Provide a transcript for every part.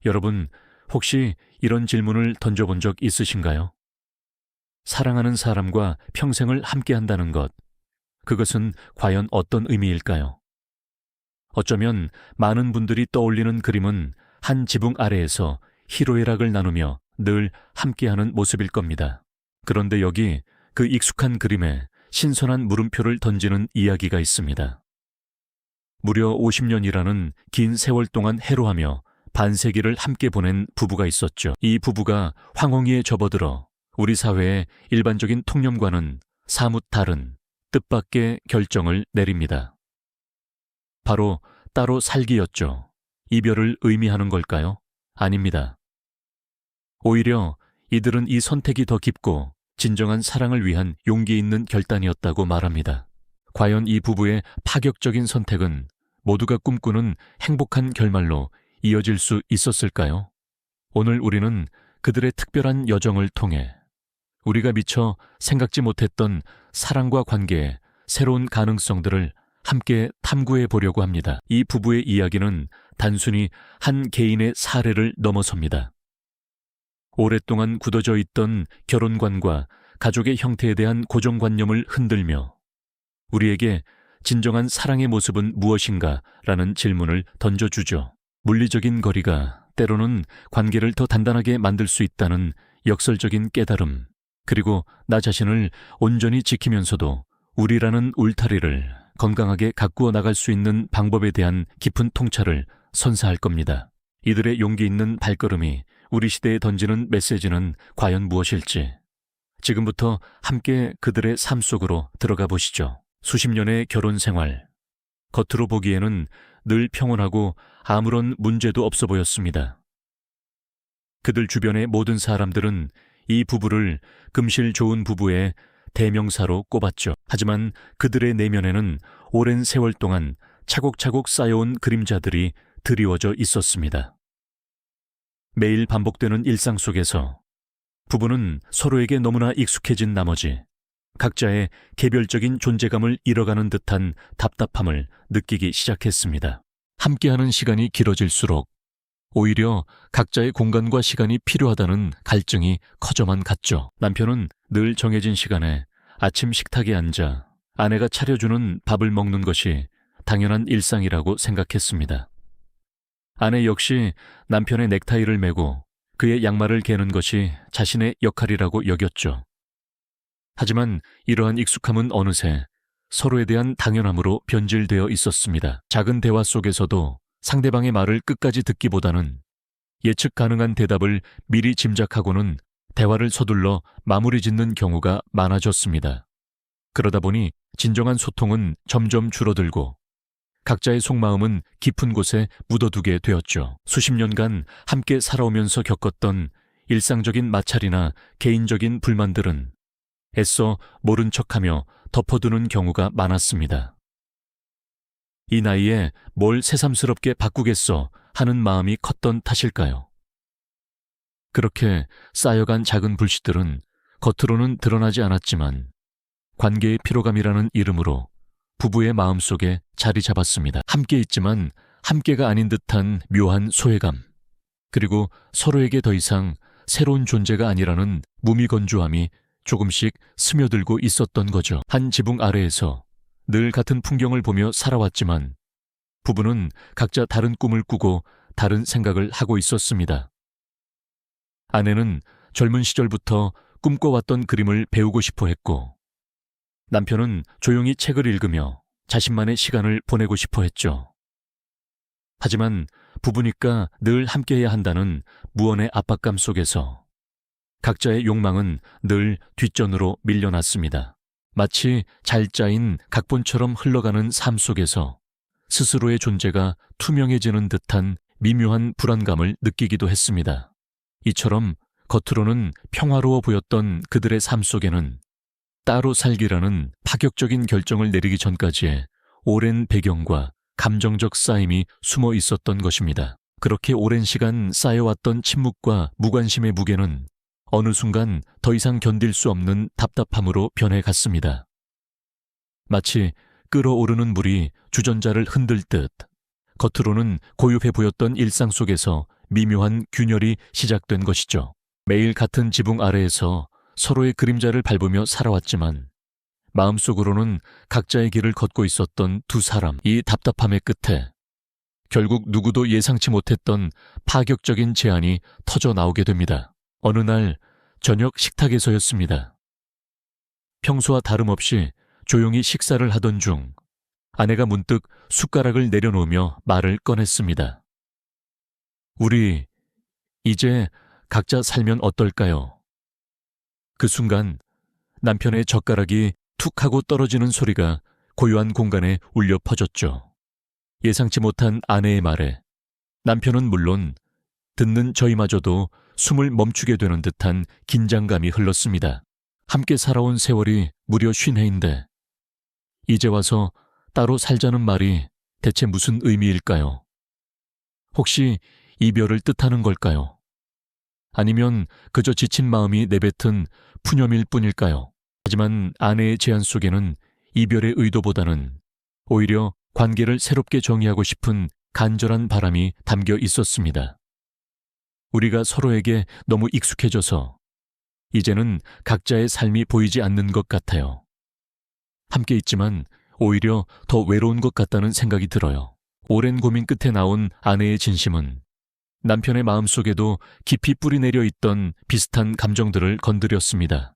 여러분, 혹시 이런 질문을 던져본 적 있으신가요? 사랑하는 사람과 평생을 함께한다는 것, 그것은 과연 어떤 의미일까요? 어쩌면 많은 분들이 떠올리는 그림은 한 지붕 아래에서 희로애락을 나누며 늘 함께하는 모습일 겁니다. 그런데 여기 그 익숙한 그림에 신선한 물음표를 던지는 이야기가 있습니다. 무려 50년이라는 긴 세월 동안 해로하며 반세기를 함께 보낸 부부가 있었죠. 이 부부가 황홍이에 접어들어 우리 사회의 일반적인 통념과는 사뭇 다른 뜻밖의 결정을 내립니다. 바로 따로 살기였죠. 이별을 의미하는 걸까요? 아닙니다. 오히려 이들은 이 선택이 더 깊고 진정한 사랑을 위한 용기 있는 결단이었다고 말합니다. 과연 이 부부의 파격적인 선택은 모두가 꿈꾸는 행복한 결말로 이어질 수 있었을까요? 오늘 우리는 그들의 특별한 여정을 통해 우리가 미처 생각지 못했던 사랑과 관계의 새로운 가능성들을 함께 탐구해 보려고 합니다. 이 부부의 이야기는 단순히 한 개인의 사례를 넘어섭니다. 오랫동안 굳어져 있던 결혼관과 가족의 형태에 대한 고정관념을 흔들며 우리에게 진정한 사랑의 모습은 무엇인가? 라는 질문을 던져주죠. 물리적인 거리가 때로는 관계를 더 단단하게 만들 수 있다는 역설적인 깨달음, 그리고 나 자신을 온전히 지키면서도 우리라는 울타리를 건강하게 가꾸어 나갈 수 있는 방법에 대한 깊은 통찰을 선사할 겁니다. 이들의 용기 있는 발걸음이 우리 시대에 던지는 메시지는 과연 무엇일지 지금부터 함께 그들의 삶 속으로 들어가 보시죠. 수십 년의 결혼 생활, 겉으로 보기에는 늘 평온하고 아무런 문제도 없어 보였습니다. 그들 주변의 모든 사람들은 이 부부를 금실 좋은 부부의 대명사로 꼽았죠. 하지만 그들의 내면에는 오랜 세월 동안 차곡차곡 쌓여온 그림자들이 드리워져 있었습니다. 매일 반복되는 일상 속에서 부부는 서로에게 너무나 익숙해진 나머지 각자의 개별적인 존재감을 잃어가는 듯한 답답함을 느끼기 시작했습니다. 함께하는 시간이 길어질수록 오히려 각자의 공간과 시간이 필요하다는 갈증이 커져만 갔죠. 남편은 늘 정해진 시간에 아침 식탁에 앉아 아내가 차려주는 밥을 먹는 것이 당연한 일상이라고 생각했습니다. 아내 역시 남편의 넥타이를 매고 그의 양말을 개는 것이 자신의 역할이라고 여겼죠. 하지만 이러한 익숙함은 어느새 서로에 대한 당연함으로 변질되어 있었습니다. 작은 대화 속에서도 상대방의 말을 끝까지 듣기보다는 예측 가능한 대답을 미리 짐작하고는 대화를 서둘러 마무리 짓는 경우가 많아졌습니다. 그러다 보니 진정한 소통은 점점 줄어들고 각자의 속마음은 깊은 곳에 묻어두게 되었죠. 수십 년간 함께 살아오면서 겪었던 일상적인 마찰이나 개인적인 불만들은 애써 모른 척하며 덮어두는 경우가 많았습니다. 이 나이에 뭘 새삼스럽게 바꾸겠어 하는 마음이 컸던 탓일까요? 그렇게 쌓여간 작은 불씨들은 겉으로는 드러나지 않았지만 관계의 피로감이라는 이름으로 부부의 마음속에 자리 잡았습니다. 함께 있지만 함께가 아닌 듯한 묘한 소외감, 그리고 서로에게 더 이상 새로운 존재가 아니라는 무미건조함이 조금씩 스며들고 있었던 거죠. 한 지붕 아래에서 늘 같은 풍경을 보며 살아왔지만 부부는 각자 다른 꿈을 꾸고 다른 생각을 하고 있었습니다. 아내는 젊은 시절부터 꿈꿔왔던 그림을 배우고 싶어 했고 남편은 조용히 책을 읽으며 자신만의 시간을 보내고 싶어 했죠. 하지만 부부니까 늘 함께해야 한다는 무언의 압박감 속에서 각자의 욕망은 늘 뒷전으로 밀려났습니다. 마치 잘 짜인 각본처럼 흘러가는 삶 속에서 스스로의 존재가 투명해지는 듯한 미묘한 불안감을 느끼기도 했습니다. 이처럼 겉으로는 평화로워 보였던 그들의 삶 속에는 따로 살기라는 파격적인 결정을 내리기 전까지의 오랜 배경과 감정적 쌓임이 숨어 있었던 것입니다. 그렇게 오랜 시간 쌓여왔던 침묵과 무관심의 무게는 어느 순간 더 이상 견딜 수 없는 답답함으로 변해갔습니다. 마치 끓어오르는 물이 주전자를 흔들 듯 겉으로는 고요해 보였던 일상 속에서 미묘한 균열이 시작된 것이죠. 매일 같은 지붕 아래에서 서로의 그림자를 밟으며 살아왔지만 마음속으로는 각자의 길을 걷고 있었던 두 사람, 이 답답함의 끝에 결국 누구도 예상치 못했던 파격적인 제안이 터져 나오게 됩니다. 어느 날 저녁 식탁에서였습니다. 평소와 다름없이 조용히 식사를 하던 중 아내가 문득 숟가락을 내려놓으며 말을 꺼냈습니다. 우리 이제 각자 살면 어떨까요? 그 순간 남편의 젓가락이 툭 하고 떨어지는 소리가 고요한 공간에 울려 퍼졌죠. 예상치 못한 아내의 말에 남편은 물론 듣는 저희마저도 숨을 멈추게 되는 듯한 긴장감이 흘렀습니다. 함께 살아온 세월이 무려 50해인데 이제 와서 따로 살자는 말이 대체 무슨 의미일까요? 혹시 이별을 뜻하는 걸까요? 아니면 그저 지친 마음이 내뱉은 푸념일 뿐일까요? 하지만 아내의 제안 속에는 이별의 의도보다는 오히려 관계를 새롭게 정의하고 싶은 간절한 바람이 담겨 있었습니다. 우리가 서로에게 너무 익숙해져서 이제는 각자의 삶이 보이지 않는 것 같아요. 함께 있지만 오히려 더 외로운 것 같다는 생각이 들어요. 오랜 고민 끝에 나온 아내의 진심은 남편의 마음속에도 깊이 뿌리내려 있던 비슷한 감정들을 건드렸습니다.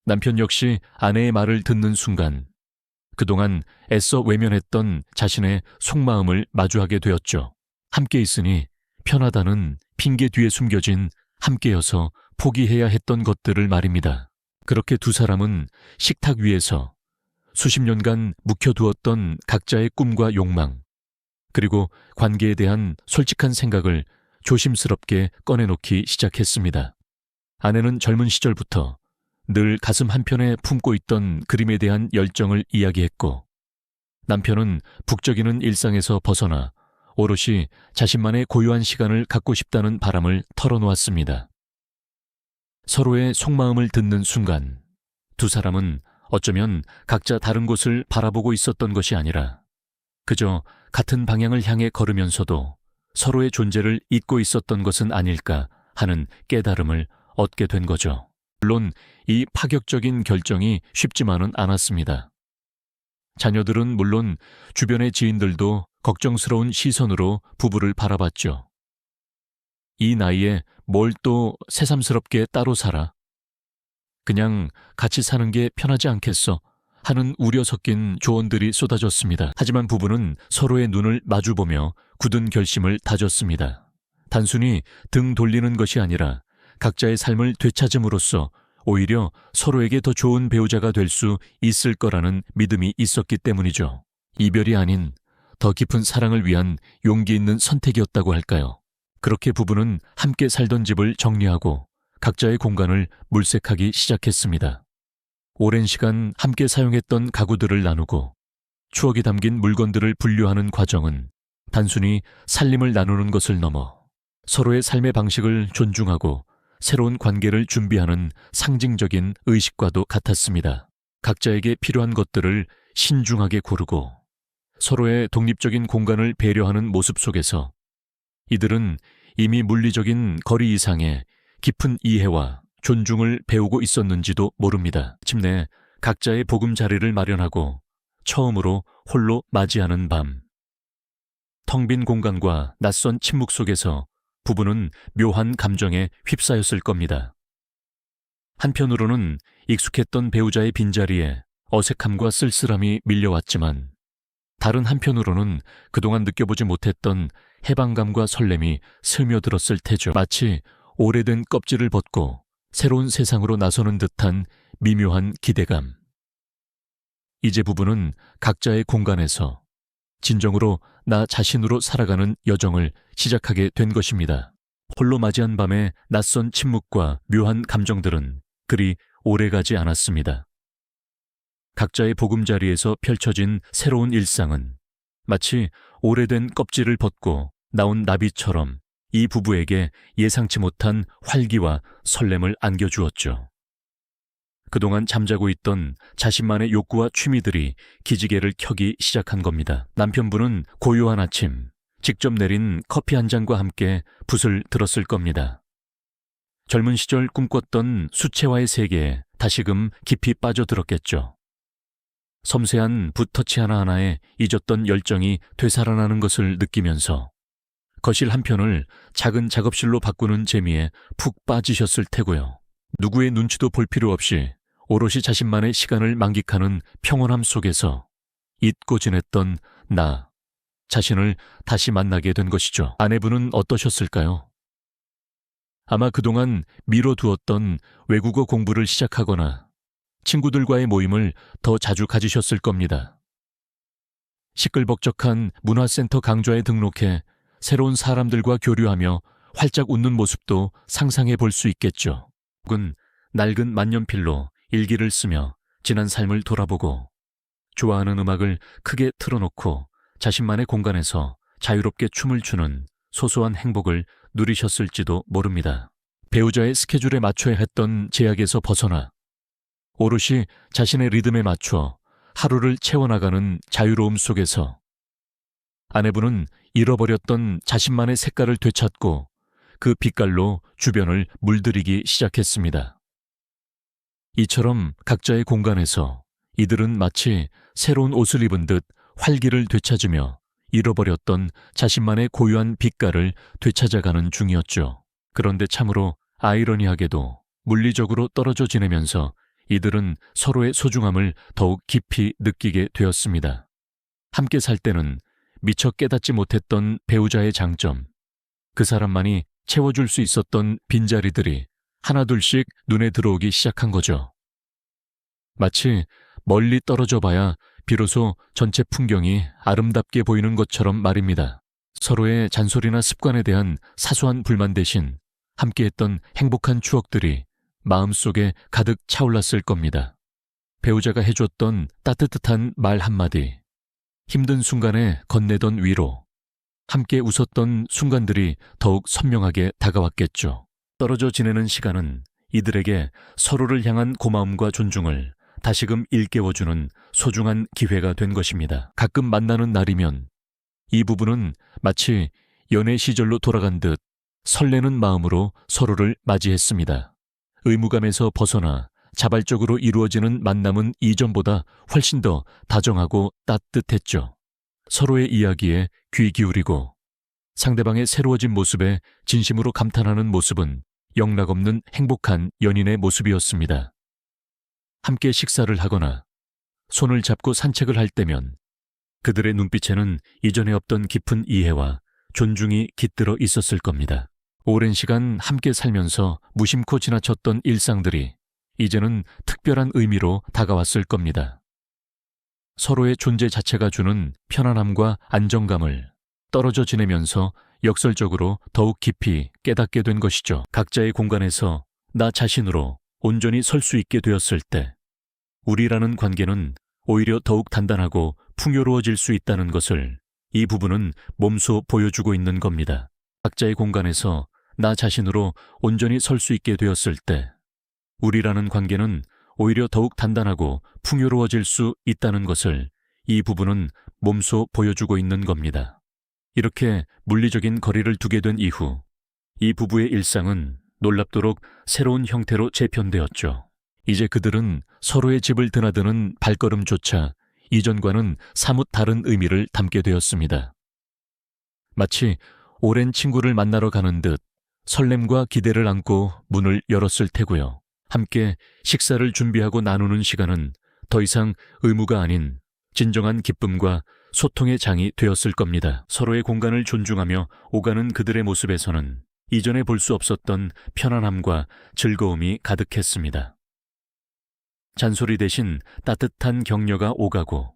남편 역시 아내의 말을 듣는 순간 그동안 애써 외면했던 자신의 속마음을 마주하게 되었죠. 함께 있으니 편하다는 핑계 뒤에 숨겨진 함께여서 포기해야 했던 것들을 말입니다. 그렇게 두 사람은 식탁 위에서 수십 년간 묵혀두었던 각자의 꿈과 욕망, 그리고 관계에 대한 솔직한 생각을 조심스럽게 꺼내놓기 시작했습니다. 아내는 젊은 시절부터 늘 가슴 한편에 품고 있던 그림에 대한 열정을 이야기했고, 남편은 북적이는 일상에서 벗어나 오롯이 자신만의 고요한 시간을 갖고 싶다는 바람을 털어놓았습니다. 서로의 속마음을 듣는 순간 두 사람은 어쩌면 각자 다른 곳을 바라보고 있었던 것이 아니라 그저 같은 방향을 향해 걸으면서도 서로의 존재를 잊고 있었던 것은 아닐까 하는 깨달음을 얻게 된 거죠. 물론 이 파격적인 결정이 쉽지만은 않았습니다. 자녀들은 물론 주변의 지인들도 걱정스러운 시선으로 부부를 바라봤죠. 이 나이에 뭘 또 새삼스럽게 따로 살아? 그냥 같이 사는 게 편하지 않겠어? 하는 우려 섞인 조언들이 쏟아졌습니다. 하지만 부부는 서로의 눈을 마주보며 굳은 결심을 다졌습니다. 단순히 등 돌리는 것이 아니라 각자의 삶을 되찾음으로써 오히려 서로에게 더 좋은 배우자가 될 수 있을 거라는 믿음이 있었기 때문이죠. 이별이 아닌 더 깊은 사랑을 위한 용기 있는 선택이었다고 할까요? 그렇게 부부는 함께 살던 집을 정리하고 각자의 공간을 물색하기 시작했습니다. 오랜 시간 함께 사용했던 가구들을 나누고 추억이 담긴 물건들을 분류하는 과정은 단순히 살림을 나누는 것을 넘어 서로의 삶의 방식을 존중하고 새로운 관계를 준비하는 상징적인 의식과도 같았습니다. 각자에게 필요한 것들을 신중하게 고르고 서로의 독립적인 공간을 배려하는 모습 속에서 이들은 이미 물리적인 거리 이상의 깊은 이해와 존중을 배우고 있었는지도 모릅니다. 마침내 각자의 보금자리를 마련하고 처음으로 홀로 맞이하는 밤. 텅 빈 공간과 낯선 침묵 속에서 부부는 묘한 감정에 휩싸였을 겁니다. 한편으로는 익숙했던 배우자의 빈자리에 어색함과 쓸쓸함이 밀려왔지만 다른 한편으로는 그동안 느껴보지 못했던 해방감과 설렘이 스며들었을 테죠. 마치 오래된 껍질을 벗고 새로운 세상으로 나서는 듯한 미묘한 기대감. 이제 부부는 각자의 공간에서 진정으로 나 자신으로 살아가는 여정을 시작하게 된 것입니다. 홀로 맞이한 밤의 낯선 침묵과 묘한 감정들은 그리 오래가지 않았습니다. 각자의 보금자리에서 펼쳐진 새로운 일상은 마치 오래된 껍질을 벗고 나온 나비처럼 이 부부에게 예상치 못한 활기와 설렘을 안겨주었죠. 그동안 잠자고 있던 자신만의 욕구와 취미들이 기지개를 켜기 시작한 겁니다. 남편분은 고요한 아침, 직접 내린 커피 한 잔과 함께 붓을 들었을 겁니다. 젊은 시절 꿈꿨던 수채화의 세계에 다시금 깊이 빠져들었겠죠. 섬세한 붓 터치 하나하나에 잊었던 열정이 되살아나는 것을 느끼면서 거실 한편을 작은 작업실로 바꾸는 재미에 푹 빠지셨을 테고요. 누구의 눈치도 볼 필요 없이 오롯이 자신만의 시간을 만끽하는 평온함 속에서 잊고 지냈던 나 자신을 다시 만나게 된 것이죠. 아내분은 어떠셨을까요? 아마 그동안 미뤄두었던 외국어 공부를 시작하거나 친구들과의 모임을 더 자주 가지셨을 겁니다. 시끌벅적한 문화센터 강좌에 등록해 새로운 사람들과 교류하며 활짝 웃는 모습도 상상해 볼 수 있겠죠. 혹은 낡은 만년필로 일기를 쓰며 지난 삶을 돌아보고 좋아하는 음악을 크게 틀어놓고 자신만의 공간에서 자유롭게 춤을 추는 소소한 행복을 누리셨을지도 모릅니다. 배우자의 스케줄에 맞춰야 했던 제약에서 벗어나 오롯이 자신의 리듬에 맞춰 하루를 채워나가는 자유로움 속에서 아내분은 잃어버렸던 자신만의 색깔을 되찾고 그 빛깔로 주변을 물들이기 시작했습니다. 이처럼 각자의 공간에서 이들은 마치 새로운 옷을 입은 듯 활기를 되찾으며 잃어버렸던 자신만의 고유한 빛깔을 되찾아가는 중이었죠. 그런데 참으로 아이러니하게도 물리적으로 떨어져 지내면서 이들은 서로의 소중함을 더욱 깊이 느끼게 되었습니다. 함께 살 때는 미처 깨닫지 못했던 배우자의 장점, 그 사람만이 채워줄 수 있었던 빈자리들이 하나둘씩 눈에 들어오기 시작한 거죠. 마치 멀리 떨어져 봐야 비로소 전체 풍경이 아름답게 보이는 것처럼 말입니다. 서로의 잔소리나 습관에 대한 사소한 불만 대신 함께했던 행복한 추억들이 마음속에 가득 차올랐을 겁니다. 배우자가 해줬던 따뜻한 말 한마디, 힘든 순간에 건네던 위로, 함께 웃었던 순간들이 더욱 선명하게 다가왔겠죠. 떨어져 지내는 시간은 이들에게 서로를 향한 고마움과 존중을 다시금 일깨워주는 소중한 기회가 된 것입니다. 가끔 만나는 날이면 이 부부는 마치 연애 시절로 돌아간 듯 설레는 마음으로 서로를 맞이했습니다. 의무감에서 벗어나 자발적으로 이루어지는 만남은 이전보다 훨씬 더 다정하고 따뜻했죠. 서로의 이야기에 귀 기울이고 상대방의 새로워진 모습에 진심으로 감탄하는 모습은 영락없는 행복한 연인의 모습이었습니다. 함께 식사를 하거나 손을 잡고 산책을 할 때면 그들의 눈빛에는 이전에 없던 깊은 이해와 존중이 깃들어 있었을 겁니다. 오랜 시간 함께 살면서 무심코 지나쳤던 일상들이 이제는 특별한 의미로 다가왔을 겁니다. 서로의 존재 자체가 주는 편안함과 안정감을 떨어져 지내면서 역설적으로 더욱 깊이 깨닫게 된 것이죠. 각자의 공간에서 나 자신으로 온전히 설 수 있게 되었을 때 우리라는 관계는 오히려 더욱 단단하고 풍요로워질 수 있다는 것을 이 부부는 몸소 보여주고 있는 겁니다. 각자의 공간에서 나 자신으로 온전히 설 수 있게 되었을 때 우리라는 관계는 오히려 더욱 단단하고 풍요로워질 수 있다는 것을 이 부부는 몸소 보여주고 있는 겁니다. 이렇게 물리적인 거리를 두게 된 이후 이 부부의 일상은 놀랍도록 새로운 형태로 재편되었죠. 이제 그들은 서로의 집을 드나드는 발걸음조차 이전과는 사뭇 다른 의미를 담게 되었습니다. 마치 오랜 친구를 만나러 가는 듯 설렘과 기대를 안고 문을 열었을 테고요. 함께 식사를 준비하고 나누는 시간은 더 이상 의무가 아닌 진정한 기쁨과 소통의 장이 되었을 겁니다. 서로의 공간을 존중하며 오가는 그들의 모습에서는 이전에 볼 수 없었던 편안함과 즐거움이 가득했습니다. 잔소리 대신 따뜻한 격려가 오가고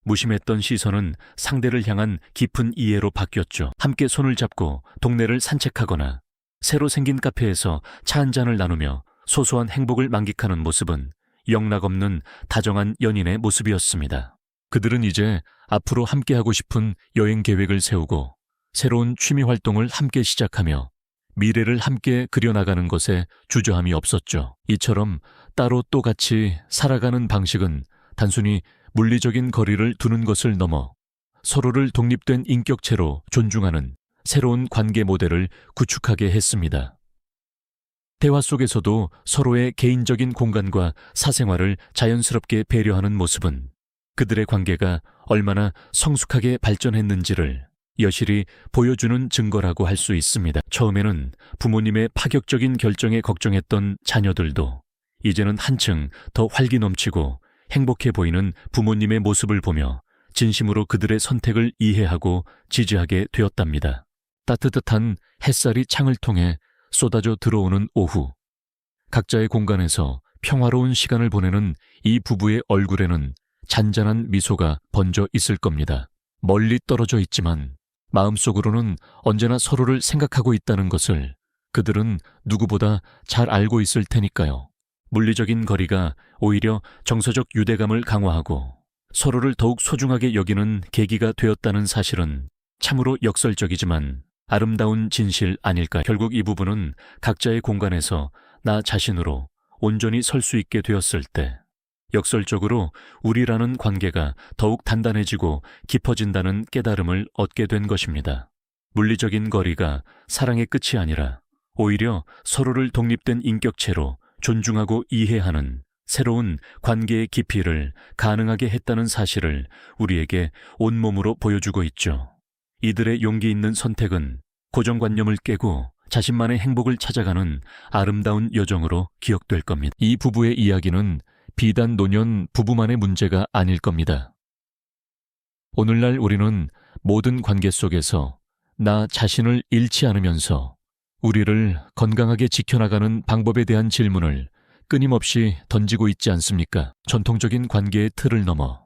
무심했던 시선은 상대를 향한 깊은 이해로 바뀌었죠. 함께 손을 잡고 동네를 산책하거나 새로 생긴 카페에서 차 한 잔을 나누며 소소한 행복을 만끽하는 모습은 영락없는 다정한 연인의 모습이었습니다. 그들은 이제 앞으로 함께하고 싶은 여행 계획을 세우고 새로운 취미 활동을 함께 시작하며 미래를 함께 그려나가는 것에 주저함이 없었죠. 이처럼 따로 또 같이 살아가는 방식은 단순히 물리적인 거리를 두는 것을 넘어 서로를 독립된 인격체로 존중하는 새로운 관계 모델을 구축하게 했습니다. 대화 속에서도 서로의 개인적인 공간과 사생활을 자연스럽게 배려하는 모습은 그들의 관계가 얼마나 성숙하게 발전했는지를 여실히 보여주는 증거라고 할 수 있습니다. 처음에는 부모님의 파격적인 결정에 걱정했던 자녀들도 이제는 한층 더 활기 넘치고 행복해 보이는 부모님의 모습을 보며 진심으로 그들의 선택을 이해하고 지지하게 되었답니다. 따뜻한 햇살이 창을 통해 쏟아져 들어오는 오후, 각자의 공간에서 평화로운 시간을 보내는 이 부부의 얼굴에는 잔잔한 미소가 번져 있을 겁니다. 멀리 떨어져 있지만 마음속으로는 언제나 서로를 생각하고 있다는 것을 그들은 누구보다 잘 알고 있을 테니까요. 물리적인 거리가 오히려 정서적 유대감을 강화하고 서로를 더욱 소중하게 여기는 계기가 되었다는 사실은 참으로 역설적이지만 아름다운 진실 아닐까. 결국 이 부부는 각자의 공간에서 나 자신으로 온전히 설 수 있게 되었을 때 역설적으로 우리라는 관계가 더욱 단단해지고 깊어진다는 깨달음을 얻게 된 것입니다. 물리적인 거리가 사랑의 끝이 아니라 오히려 서로를 독립된 인격체로 존중하고 이해하는 새로운 관계의 깊이를 가능하게 했다는 사실을 우리에게 온몸으로 보여주고 있죠. 이들의 용기 있는 선택은 고정관념을 깨고 자신만의 행복을 찾아가는 아름다운 여정으로 기억될 겁니다. 이 부부의 이야기는 비단 노년 부부만의 문제가 아닐 겁니다. 오늘날 우리는 모든 관계 속에서 나 자신을 잃지 않으면서 우리를 건강하게 지켜나가는 방법에 대한 질문을 끊임없이 던지고 있지 않습니까? 전통적인 관계의 틀을 넘어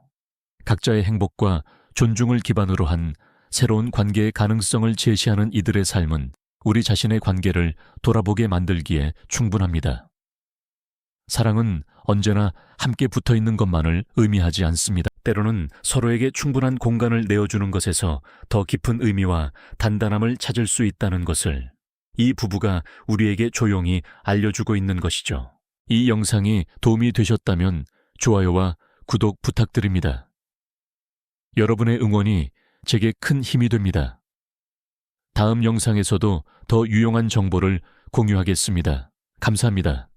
각자의 행복과 존중을 기반으로 한 새로운 관계의 가능성을 제시하는 이들의 삶은 우리 자신의 관계를 돌아보게 만들기에 충분합니다. 사랑은 언제나 함께 붙어 있는 것만을 의미하지 않습니다. 때로는 서로에게 충분한 공간을 내어주는 것에서 더 깊은 의미와 단단함을 찾을 수 있다는 것을 이 부부가 우리에게 조용히 알려주고 있는 것이죠. 이 영상이 도움이 되셨다면 좋아요와 구독 부탁드립니다. 여러분의 응원이 제게 큰 힘이 됩니다. 다음 영상에서도 더 유용한 정보를 공유하겠습니다. 감사합니다.